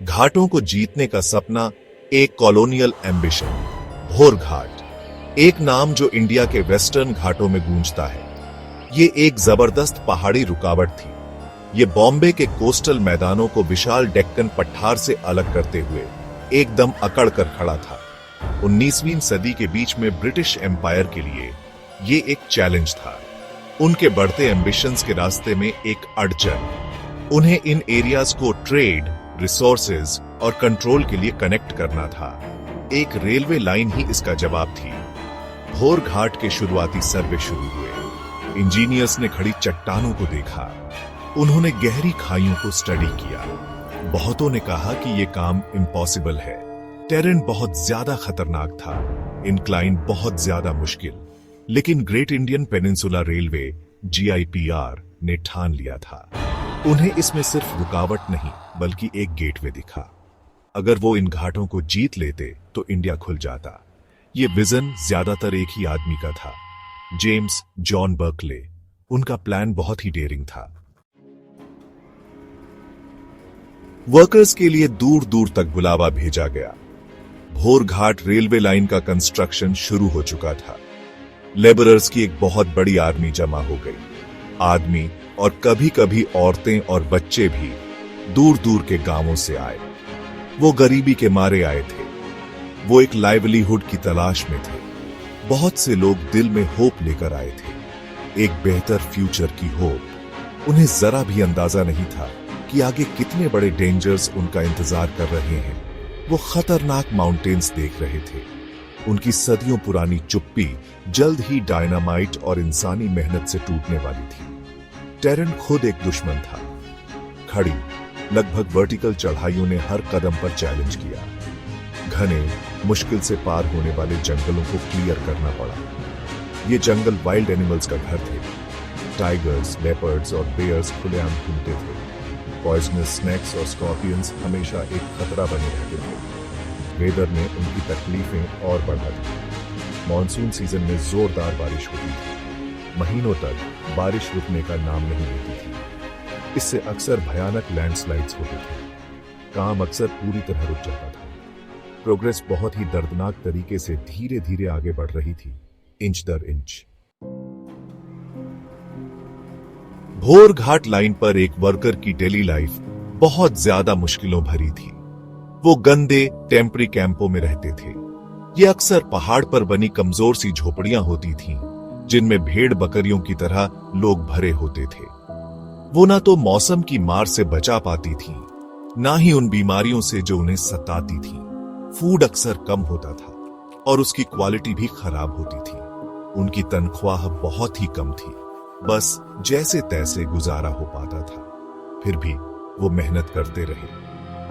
घाटों को जीतने का सपना, एक कॉलोनियल एम्बिशन। भोर घाट, एक नाम जो इंडिया के वेस्टर्न घाटों में गूंजता है। ये एक जबरदस्त पहाड़ी रुकावट थी। ये बॉम्बे के कोस्टल मैदानों को विशाल डेक्कन पठार से अलग करते हुए एकदम अकड़ कर खड़ा था। 19वीं सदी के बीच में ब्रिटिश एम्पायर के लिए ये एक चैलेंज था। उनके बढ़ते एम्बिशंस के रास्ते में एक अड़चन, उन्हें इन एरियाज को ट्रेड, रिसोर्सेज और कंट्रोल के लिए कनेक्ट करना था। एक रेलवे लाइन ही इसका जवाब थी। भोर घाट के शुरुआती सर्वे शुरू हुए। इंजीनियर्स ने खड़ी चट्टानों को देखा, उन्होंने गहरी खाइयों को स्टडी किया। बहुतों ने कहा कि यह काम इम्पॉसिबल है, टेरेन बहुत ज्यादा खतरनाक था, इंक्लाइन बहुत ज्यादा मुश्किल। लेकिन great Indian peninsula railway GIPR ने ठान लिया था। उन्हें इसमें सिर्फ रुकावट नहीं बल्कि एक गेटवे दिखा। अगर वो इन घाटों को जीत लेते तो इंडिया खुल जाता। ये विजन ज्यादातर एक ही आदमी का था, जेम्स जॉन बर्कले। उनका प्लान बहुत ही डेयरिंग था। वर्कर्स के लिए दूर दूर तक बुलावा भेजा गया। भोर घाट रेलवे लाइन का कंस्ट्रक्शन शुरू हो चुका था। लेबरर्स की एक बहुत बड़ी आर्मी जमा हो गई। आदमी और कभी कभी औरतें और बच्चे भी दूर दूर के गांवों से आए। वो गरीबी के मारे आए थे, वो एक लाइवलीहुड की तलाश में थे। बहुत से लोग दिल में होप लेकर आए थे, एक बेहतर फ्यूचर की होप। उन्हें जरा भी अंदाजा नहीं था कि आगे कितने बड़े डेंजर्स उनका इंतजार कर रहे हैं। वो खतरनाक माउंटेन्स देख रहे थे। उनकी सदियों पुरानी चुप्पी जल्द ही डायनामाइट और इंसानी मेहनत से टूटने वाली थी। टेरेन खुद एक दुश्मन था। खड़ी लगभग वर्टिकल चढ़ाइयों ने हर कदम पर चैलेंज किया। घने, मुश्किल से पार होने वाले जंगलों को क्लियर करना पड़ा। ये जंगल वाइल्ड एनिमल्स का घर थे। टाइगर्स, लेपर्ड्स और बेयर्स खुलेआम घूमते थे। पॉइजनस स्नेक्स और स्कॉर्पियंस हमेशा एक खतरा बने रहते थे। वेदर ने उनकी तकलीफें और बढ़ा दी। मॉनसून सीजन में जोरदार बारिश होती थी। महीनों तक बारिश रुकने का नाम नहीं लेती थी। इससे अक्सर भयानक लैंडस्लाइड्स होते थे। काम अक्सर पूरी तरह रुक जाता था। प्रोग्रेस बहुत ही दर्दनाक तरीके से धीरे धीरे आगे बढ़ रही थी, इंच दर इंच। भोर घाट लाइन पर एक वर्कर की डेली लाइफ बहुत ज्यादा मुश्किलों भरी थी। वो गंदे टेम्परी कैंपों में रहते थे। ये अक्सर पहाड़ पर बनी कमजोर सी झोपड़ियां होती थीं, जिनमें भेड़ बकरियों की तरह लोग भरे होते थे। वो ना तो मौसम की मार से बचा पाती थी, ना ही उन बीमारियों से जो उन्हें सताती थी। फूड अक्सर कम होता था और उसकी क्वालिटी भी खराब होती थी। उनकी तनख्वाह बहुत ही कम थी, बस जैसे तैसे गुजारा हो पाता था। फिर भी वो मेहनत करते रहे।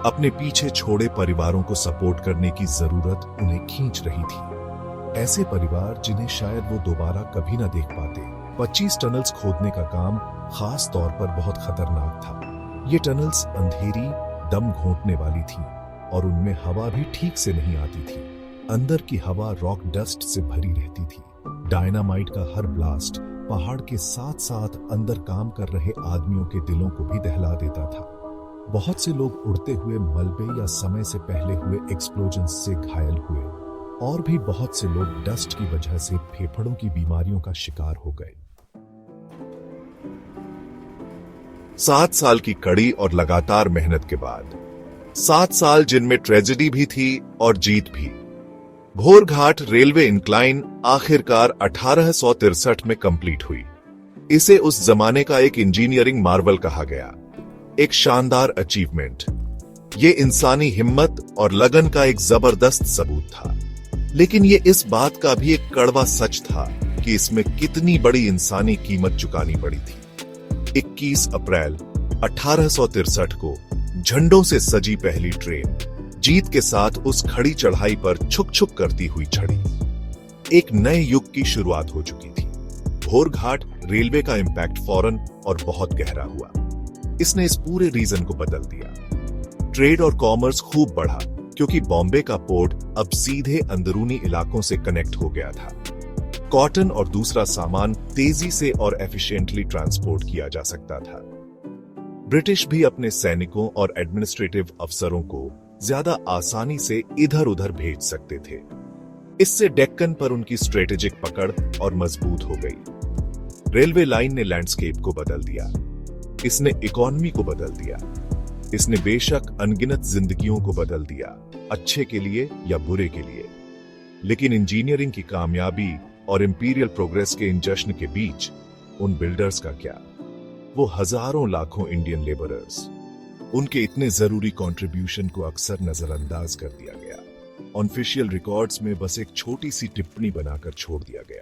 अपने पीछे छोड़े परिवारों को सपोर्ट करने की जरूरत उन्हें खींच रही थी। ऐसे परिवार जिन्हें शायद वो दोबारा कभी ना देख पाते। 25 टनल्स खोदने का काम खास तौर पर बहुत खतरनाक था। ये टनल्स अंधेरी, दम घोंटने वाली थी और उनमें हवा भी ठीक से नहीं आती थी। अंदर की हवा रॉक डस्ट से भरी रहती थी। डायनामाइट का हर ब्लास्ट पहाड़ के साथ साथ अंदर काम कर रहे आदमियों के दिलों को भी दहला देता था। बहुत से लोग उड़ते हुए मलबे या समय से पहले हुए एक्सप्लोजन से घायल हुए और भी बहुत से लोग डस्ट की वजह से फेफड़ों की बीमारियों का शिकार हो गए। 7 साल की कड़ी और लगातार मेहनत के बाद 7 साल जिनमें ट्रेजेडी भी थी और जीत भी। भोर घाट रेलवे इंक्लाइन आखिरकार 1863 में कंप्लीट हुई। इसे उस जमाने का एक इंजीनियरिंग मार्वल कहा गया, एक शानदार अचीवमेंट। ये इंसानी हिम्मत और लगन का एक जबरदस्त सबूत था। लेकिन ये इस बात का भी एक कड़वा सच था कि इसमें कितनी बड़ी इंसानी कीमत चुकानी पड़ी थी। 21 अप्रैल 1863 को झंडों से सजी पहली ट्रेन जीत के साथ उस खड़ी चढ़ाई पर छुक छुक करती हुई चढ़ी। एक नए युग की शुरुआत हो चुकी थी। भोर घाट रेलवे का इंपैक्ट फौरन और बहुत गहरा हुआ। इसने इस पूरे रीजन को बदल दिया। ट्रेड और कॉमर्स खूब बढ़ा क्योंकि बॉम्बे का पोर्ट अब सीधे अंदरूनी इलाकों से कनेक्ट हो गया था। कॉटन और दूसरा सामान तेजी से और एफिशिएंटली ट्रांसपोर्ट किया जा सकता था। ब्रिटिश भी अपने सैनिकों और एडमिनिस्ट्रेटिव अफसरों को ज्यादा आसानी से इधर उधर भेज सकते थे। इससे डेक्कन पर उनकी स्ट्रेटेजिक पकड़ और मजबूत हो गई। रेलवे लाइन ने लैंडस्केप को बदल दिया, इसने इकोनॉमी को बदल दिया, इसने बेशक अनगिनत जिंदगियों को बदल दिया, अच्छे के लिए या बुरे के लिए। लेकिन इंजीनियरिंग की कामयाबी और इंपीरियल प्रोग्रेस के इन जश्न के बीच उन बिल्डर्स का क्या? वो हजारों लाखों इंडियन लेबरर्स, उनके इतने जरूरी कंट्रीब्यूशन को अक्सर नजरअंदाज कर दिया गया। ऑफिशियल रिकॉर्ड्स में बस एक छोटी सी टिप्पणी बनाकर छोड़ दिया गया।